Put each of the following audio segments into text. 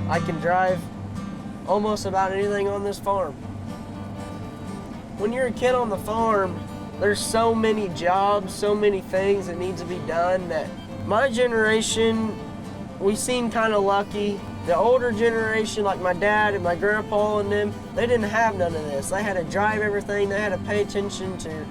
I can drive almost about anything on this farm. When you're a kid on the farm, there's so many jobs, so many things that needs to be done that my generation, we seem kind of lucky. The older generation, like my dad and my grandpa and them, they didn't have none of this. They had to drive everything. They had to pay attention to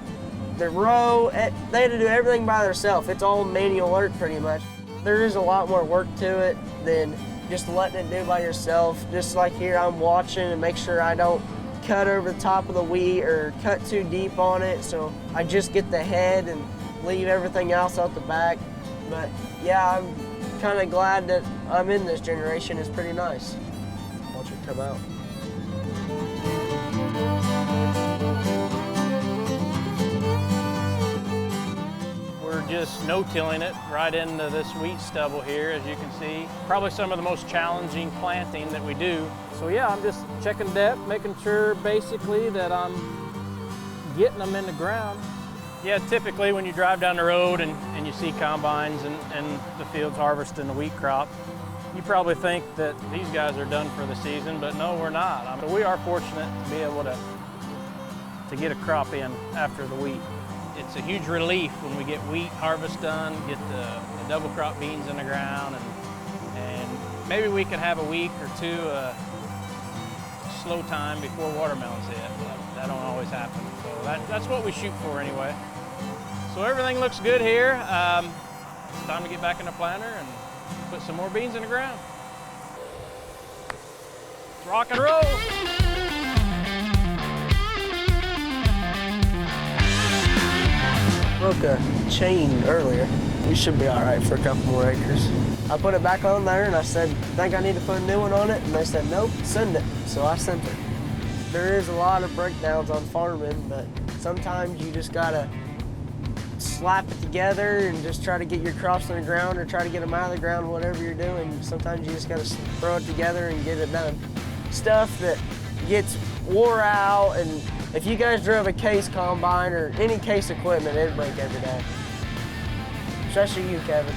the row. They had to do everything by themselves. It's all manual work pretty much. There is a lot more work to it than just letting it do by yourself. Just like here, I'm watching and make sure I don't cut over the top of the wheat or cut too deep on it. So I just get the head and leave everything else out the back. But yeah, I'm kind of glad that I'm in this generation. It's pretty nice. Watch it come out. We're just no-tilling it right into this wheat stubble here, as you can see. Probably some of the most challenging planting that we do. So yeah, I'm just checking depth, making sure basically that I'm getting them in the ground. Yeah, typically when you drive down the road and you see combines and the fields harvesting the wheat crop, you probably think that these guys are done for the season, but no, we're not. We are fortunate to be able to get a crop in after the wheat. It's a huge relief when we get wheat harvest done, get the double crop beans in the ground, and maybe we could have a week or two slow time before watermelons hit. That don't always happen. So that's what we shoot for anyway. So everything looks good here. It's time to get back in the planter and put some more beans in the ground. Let's rock and roll. Broke a chain earlier. We should be all right for a couple more acres. I put it back on there and I said, think I need to put a new one on it? And they said, nope, send it. So I sent it. There is a lot of breakdowns on farming, but sometimes you just gotta slap it together and just try to get your crops in the ground or try to get them out of the ground, whatever you're doing. Sometimes you just gotta throw it together and get it done. Stuff that gets wore out, and if you guys drove a case combine or any case equipment, it'd break every day. Especially you, Kevin.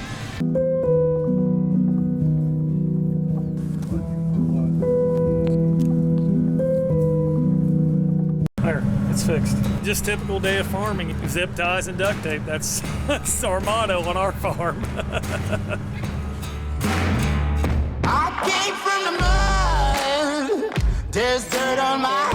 There, it's fixed. Just typical day of farming. Zip ties and duct tape. That's our motto on our farm. I came from the mud. There's dirt on my